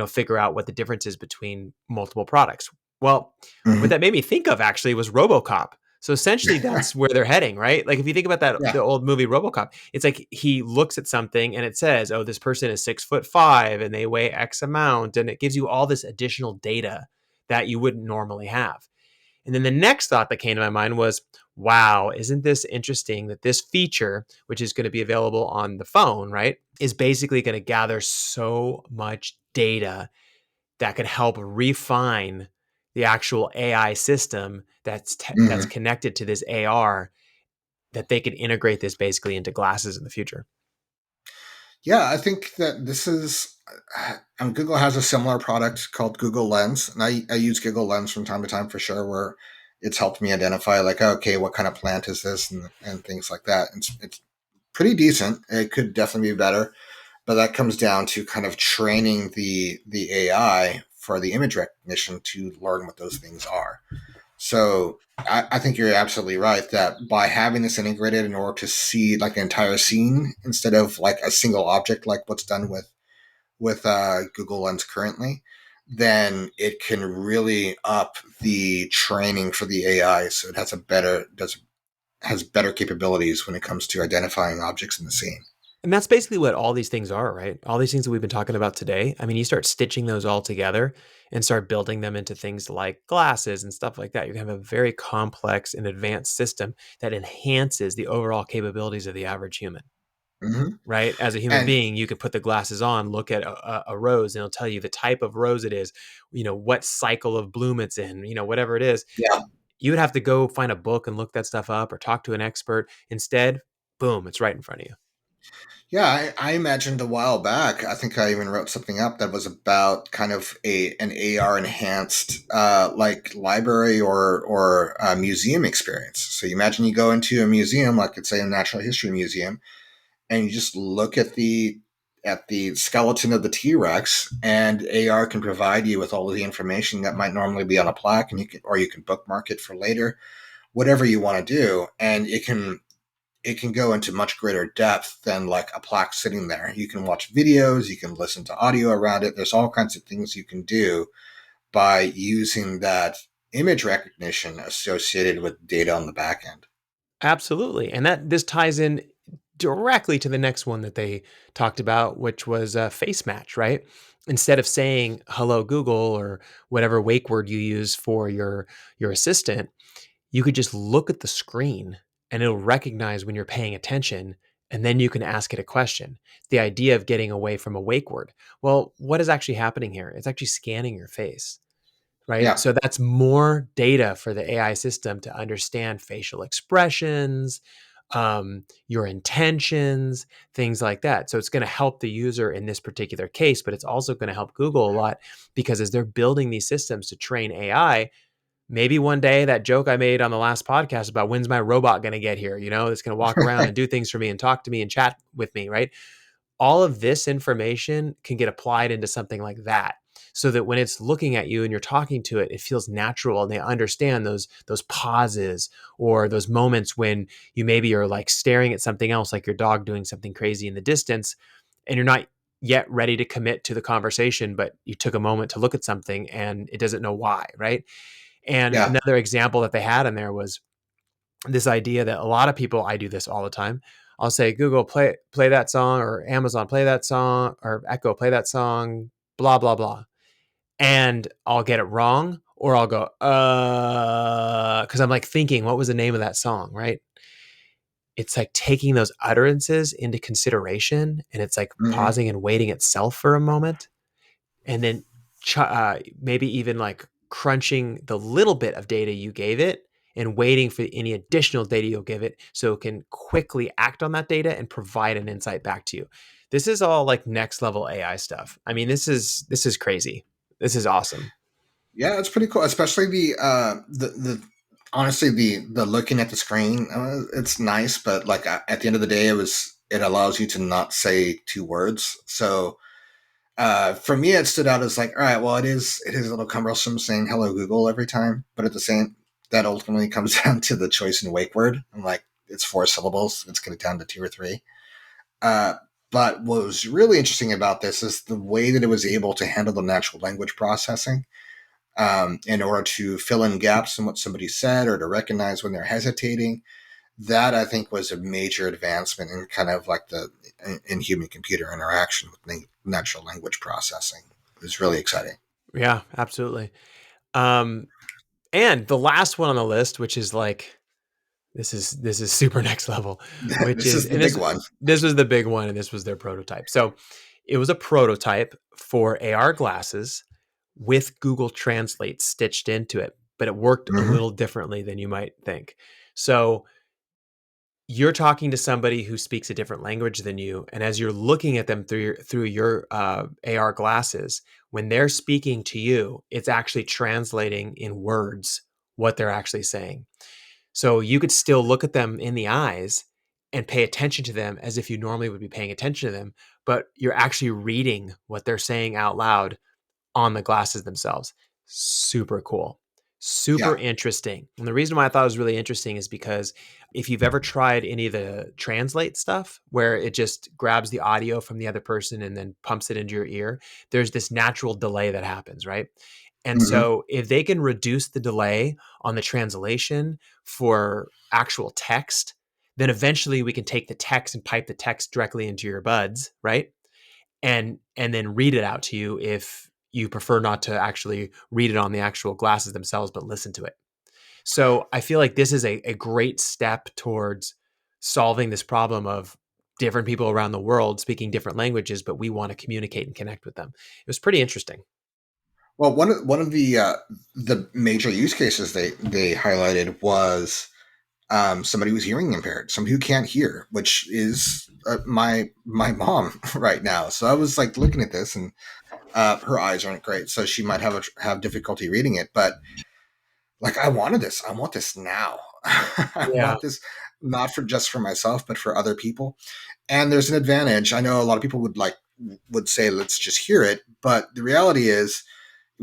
figure out what the difference is between multiple products. Well, what Mm-hmm. that made me think of actually was RoboCop. So essentially that's where they're heading, right? Like if you think about that, Yeah. the old movie RoboCop, it's like he looks at something and it says, oh, this person is 6'5" and they weigh X amount. And it gives you all this additional data that you wouldn't normally have. And then the next thought that came to my mind was, wow, isn't this interesting that this feature, which is going to be available on the phone, right, is basically going to gather so much data that could help refine the actual AI system that's Mm-hmm. connected to this AR, that they could integrate this basically into glasses in the future. Yeah, I think that this is. Google has a similar product called Google Lens, and I use Google Lens from time to time for sure, where it's helped me identify like, okay, what kind of plant is this, and things like that. It's pretty decent. It could definitely be better, but that comes down to kind of training the AI for the image recognition to learn what those things are. So I think you're absolutely right that by having this integrated in order to see like an entire scene instead of like a single object, like what's done with Google Lens currently, then it can really up the training for the AI, so it has better capabilities when it comes to identifying objects in the scene. And that's basically what all these things are, right? All these things that we've been talking about today. I mean, you start stitching those all together and start building them into things like glasses and stuff like that. You're going to have a very complex and advanced system that enhances the overall capabilities of the average human, Hmm. right? As a human And being, you can put the glasses on, look at a rose, and it'll tell you the type of rose it is, what cycle of bloom it's in, whatever it is. yeah, You would have to go find a book and look that stuff up or talk to an expert. Instead, boom, it's right in front of you. yeah, I imagined a while back. I think I even wrote something up that was about kind of an AR enhanced like library or museum experience. So you imagine you go into a museum, like let's say a natural history museum, and you just look at the skeleton of the T Rex, and AR can provide you with all of the information that might normally be on a plaque, and you can bookmark it for later, whatever you want to do, and it can go into much greater depth than like a plaque sitting there. You can watch videos, you can listen to audio around it. There's all kinds of things you can do by using that image recognition associated with data on the back end. Absolutely. And that this ties in directly to the next one that they talked about, which was face match, right? Instead of saying hello Google or whatever wake word you use for your assistant, you could just look at the screen and it'll recognize when you're paying attention, and then you can ask it a question. The idea of getting away from a wake word. Well, what is actually happening here? It's actually scanning your face. right? Yeah. So that's more data for the AI system to understand facial expressions, your intentions, things like that. So it's going to help the user in this particular case, but it's also going to help Google a lot because as they're building these systems to train AI, maybe one day that joke I made on the last podcast about when's my robot going to get here, it's going to walk around and do things for me and talk to me and chat with me, right? All of this information can get applied into something like that so that when it's looking at you and you're talking to it, it feels natural and they understand those pauses or those moments when you maybe are like staring at something else, like your dog doing something crazy in the distance, and you're not yet ready to commit to the conversation, but you took a moment to look at something and it doesn't know why, right? And Yeah. another example that they had in there was this idea that a lot of people, I do this all the time. I'll say, Google, play that song, or Amazon, play that song, or Echo, play that song, blah, blah, blah. And I'll get it wrong, or I'll go, because I'm like thinking, what was the name of that song, right? It's like taking those utterances into consideration and it's like Hmm. pausing and waiting itself for a moment and then maybe even like crunching the little bit of data you gave it and waiting for any additional data you'll give it so it can quickly act on that data and provide an insight back to you. This is all like next level AI stuff. I mean, this is crazy. This is awesome. Yeah, it's pretty cool, especially the honestly the looking at the screen. It's nice, but like at the end of the day, it allows you to not say two words. So for me, it stood out as like, all right, well, it is a little cumbersome saying "Hello Google" every time, but at the same, that ultimately comes down to the choice and wake word. I'm like, it's four syllables. Let's get it down to two or three. Uh, but what was really interesting about this is the way that it was able to handle the natural language processing in order to fill in gaps in what somebody said or to recognize when they're hesitating. That I think was a major advancement in kind of like in human computer interaction with natural language processing. It was really exciting. Yeah, absolutely. Um, and the last one on the list, which is like this is super next level, which This is is the and big this one. this was the big one and this was their prototype. So it was a prototype for AR glasses with Google Translate stitched into it, but it worked a Hmm. little differently than you might think. So you're talking to somebody who speaks a different language than you, and as you're looking at them through your AR glasses, when they're speaking to you, it's actually translating in words what they're actually saying. So you could still look at them in the eyes and pay attention to them as if you normally would be paying attention to them, but you're actually reading what they're saying out loud on the glasses themselves. Super cool. Super Yeah. interesting. And the reason why I thought it was really interesting is because if you've ever tried any of the translate stuff where it just grabs the audio from the other person and then pumps it into your ear, there's this natural delay that happens, right? And Hmm. so if they can reduce the delay on the translation for actual text, then eventually we can take the text and pipe the text directly into your buds, right? And then read it out to you if you prefer not to actually read it on the actual glasses themselves, but listen to it. So I feel like this is a great step towards solving this problem of different people around the world speaking different languages, but we want to communicate and connect with them. It was pretty interesting. Well, one of the major use cases they highlighted was somebody who's hearing impaired, somebody who can't hear, which is my mom right now. So I was like looking at this, and her eyes aren't great, so she might have difficulty reading it. But like, I wanted this. I want this now. I Yeah. want this not for just for myself, but for other people. And there's an advantage. I know a lot of people would say, let's just hear it, but the reality is,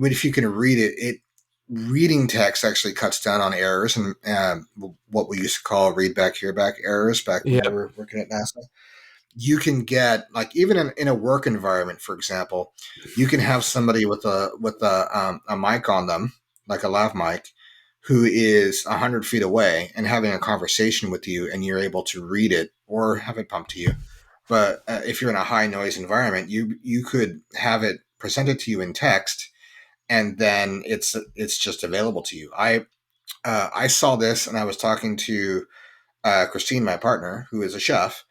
if you can read it, reading text actually cuts down on errors and what we used to call read back, hear back errors back when we Yep. were working at NASA. You can get like even in a work environment, for example, you can have somebody with a mic on them, like a lav mic, who is 100 feet away and having a conversation with you, and you're able to read it or have it pumped to you. But if you're in a high noise environment, you could have it presented to you in text, and then it's just available to you. I saw this, and I was talking to Christine, my partner, who is a chef,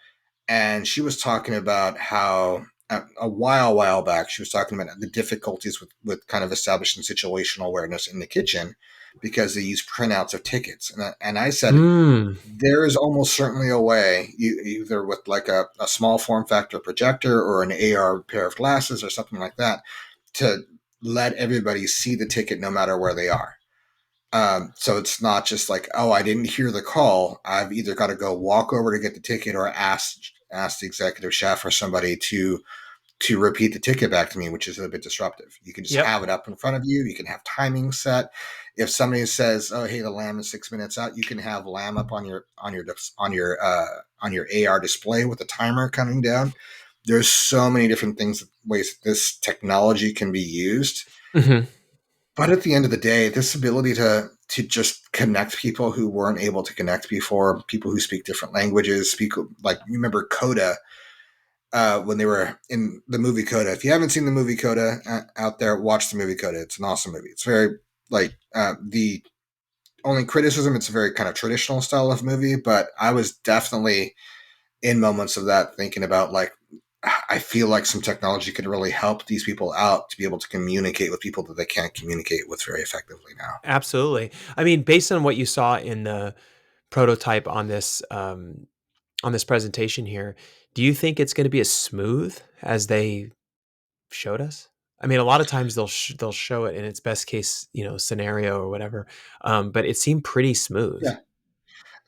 and she was talking about how a while back. She was talking about the difficulties with kind of establishing situational awareness in the kitchen because they use printouts of tickets. And I said, Mm. there is almost certainly a way, either with like a small form factor projector or an AR pair of glasses or something like that, to let everybody see the ticket no matter where they are. So it's not just like, oh, I didn't hear the call. I've either got to go walk over to get the ticket or ask the executive chef or somebody to repeat the ticket back to me, which is a bit disruptive. You can just Yep. have it up in front of you. You can have timing set. If somebody says, "Oh, hey, the lamb is 6 minutes out," you can have lamb up on your AR display with a timer counting down. There's so many different ways that this technology can be used. Hmm. But at the end of the day, this ability to just connect people who weren't able to connect before, people who speak different languages, speak like you remember Coda when they were in the movie Coda. If you haven't seen the movie Coda out there, watch the movie Coda. It's an awesome movie. It's very like the only criticism. It's a very kind of traditional style of movie, but I was definitely in moments of that thinking about like I feel like some technology could really help these people out to be able to communicate with people that they can't communicate with very effectively now. Absolutely. I mean, based on what you saw in the prototype on this presentation here, do you think it's going to be as smooth as they showed us? I mean, a lot of times they'll show it in its best case, scenario or whatever, but it seemed pretty smooth. Yeah.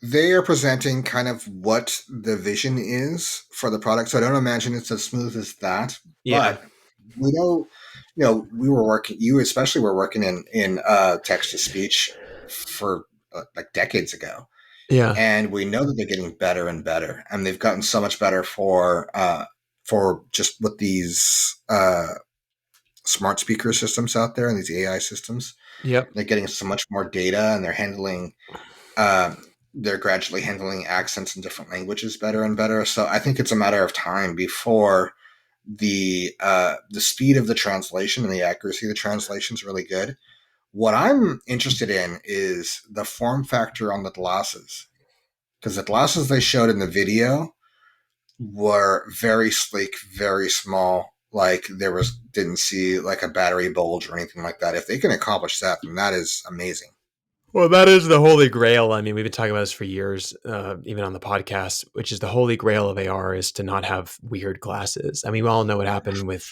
They are presenting kind of what the vision is for the product. So I don't imagine it's as smooth as that, Yeah, but we know, we were working, you especially were working in text to speech for like decades ago. yeah, And we know that they're getting better and better. And they've gotten so much better for just with these smart speaker systems out there and these AI systems. yep. They're getting so much more data and uh, they're gradually handling accents in different languages better and better. So I think it's a matter of time before the speed of the translation and the accuracy of the translation is really good. What I'm interested in is the form factor on the glasses, because the glasses they showed in the video were very sleek, very small. Like there was didn't see like a battery bulge or anything like that. If they can accomplish that, then that is amazing. Well, that is the holy grail. I mean, we've been talking about this for years, even on the podcast, which is the holy grail of AR is to not have weird glasses. I mean, we all know what happened with,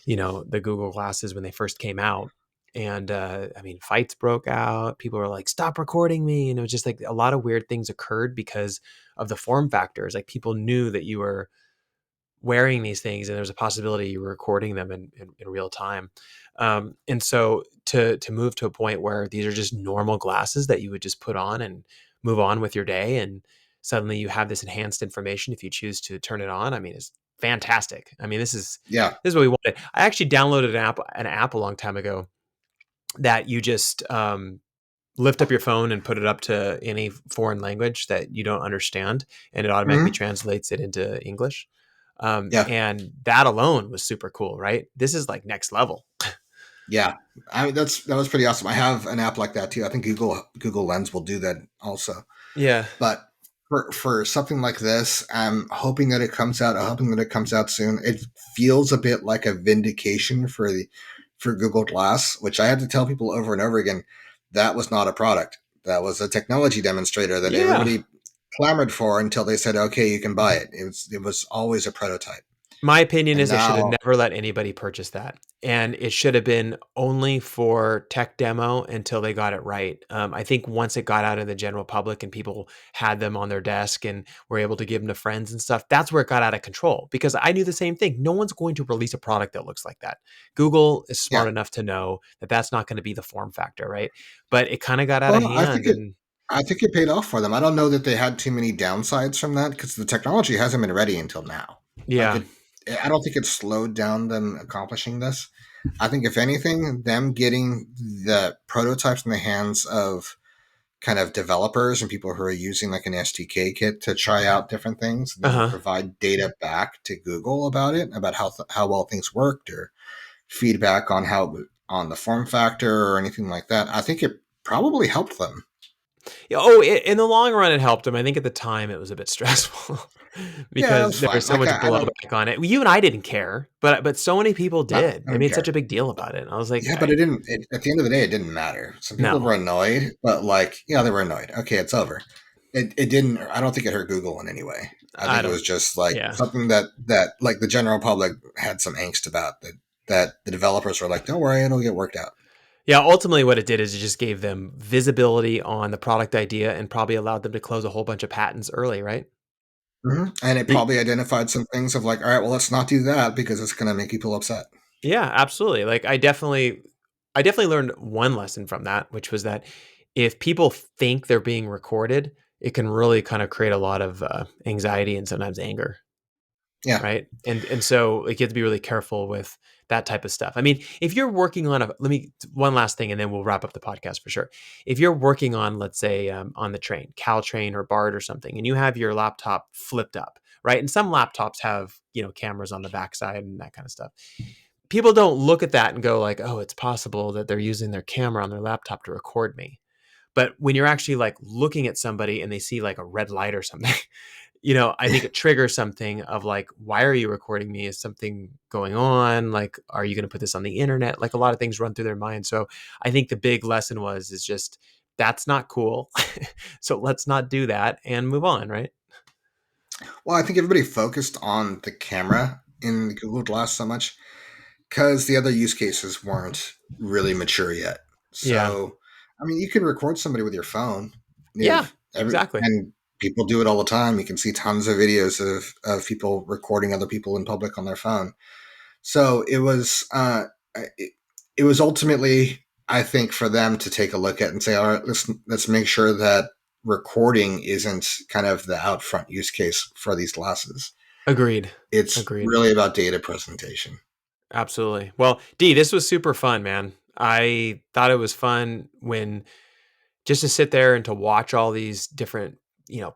the Google glasses when they first came out. And I mean, fights broke out. People were like, stop recording me. And it was just like a lot of weird things occurred because of the form factors. Like people knew that you were wearing these things and there's a possibility you were recording them in real time. And so to move to a point where these are just normal glasses that you would just put on and move on with your day, and suddenly you have this enhanced information if you choose to turn it on. I mean, it's fantastic. I mean, Yeah. this is what we wanted. I actually downloaded an app a long time ago that you just lift up your phone and put it up to any foreign language that you don't understand, and it automatically Hmm. translates it into English. Yeah. And that alone was super cool, right? This is like next level. Yeah. I mean, that was pretty awesome. I have an app like that too. I think Google Lens will do that also. Yeah. But for something like this, I'm hoping that it comes out. I'm hoping that it comes out soon. It feels a bit like a vindication for Google Glass, which I had to tell people over and over again. That was not a product. That was a technology demonstrator that Yeah. everybody clamored for until they said, "Okay, you can buy it." It was always a prototype, My opinion and is they should have now, never let anybody purchase that. And it should have been only for tech demo until they got it right. I think once it got out in the general public and people had them on their desk and were able to give them to friends and stuff, that's where it got out of control because I knew the same thing. No one's going to release a product that looks like that. Google is yeah. smart enough to know that that's not going to be the form factor, right? But it kind of got out of Well, I think hand. it. And I think it paid off for them. I don't know that they had too many downsides from that because the technology hasn't been ready until now. Like yeah. it, I don't think it slowed down them accomplishing this. I think if anything, them getting the prototypes in the hands of kind of developers and people who are using like an SDK kit to try out different things, and Uh then huh. provide data back to Google about it, about how well things worked, or feedback on how on the form factor or anything like that. I think it probably helped them. Yeah, oh, in the long run, it helped him. I think at the time it was a bit stressful Yeah, because that's there was fine. so Like much I don't. blowback on it. You and I didn't care, but so many people No, did. I They don't made such care. a big deal about it. And I was like, Yeah, but it didn't. At the end of the day, it didn't matter. Some people no, were annoyed, but like, yeah, they were annoyed. Okay, it's over. It didn't. I don't think it hurt Google in any way. I I think it don't. was just like Yeah, something that like the general public had some angst about that the developers were like, don't worry, it'll get worked out. yeah. Ultimately, what it did is it just gave them visibility on the product idea and probably allowed them to close a whole bunch of patents early, right? And it Y- probably identified some things of like, all right, well, let's not do that because it's going to make people upset. Yeah, absolutely. Like I definitely learned one lesson from that, which was that if people think they're being recorded, it can really kind of create a lot of anxiety and sometimes anger, Yeah. right? And so like, you have to be really careful with that type of stuff. I mean, if you're working on a let me one last thing, and then we'll wrap up the podcast for sure. If you're working on, let's say, on the train, Caltrain or BART or something, and you have your laptop flipped up, right? And some laptops have cameras on the backside and that kind of stuff. People don't look at that and go like, oh, it's possible that they're using their camera on their laptop to record me. But when you're actually like looking at somebody and they see like a red light or something, I think it triggers something of like, why are you recording me? Is something going on? Like, are you going to put this on the internet? Like a lot of things run through their mind. So I think the big lesson is just that's not cool. So let's not do that and move on, right? Well, I think everybody focused on the camera in the Google Glass so much because the other use cases weren't really mature yet. Yeah. So, I mean, you can record somebody with your phone. Yeah, If every exactly. and people do it all the time. You can see tons of videos of people recording other people in public on their phone. So it, it was ultimately, I think, for them to take a look at and say, all right, let's make sure that recording isn't kind of the out front use case for these glasses. Agreed. It's Agreed. really about data presentation. Absolutely. Well, D, this was super fun, man. I thought it was fun when just to sit there and to watch all these different,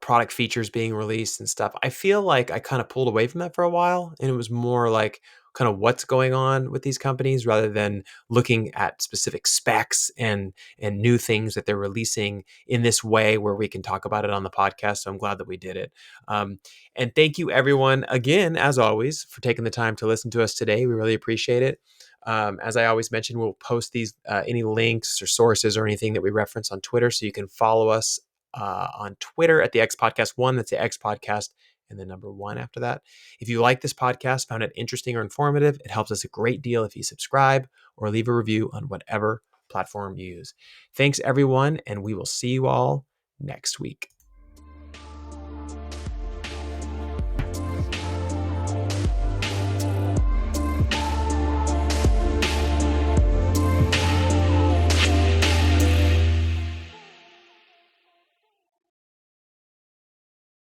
product features being released and stuff. I feel like I kind of pulled away from that for a while, and it was more like kind of what's going on with these companies rather than looking at specific specs and new things that they're releasing in this way where we can talk about it on the podcast. So I'm glad that we did it. Um, and thank you everyone again, as always, for taking the time to listen to us today. We really appreciate it. As I always mention, we'll post these any links or sources or anything that we reference on Twitter, so you can follow us on Twitter at the X Podcast One. That's the X Podcast and the number one after that. If you like this podcast, found it interesting or informative, it helps us a great deal if you subscribe or leave a review on whatever platform you use. Thanks, everyone, and we will see you all next week.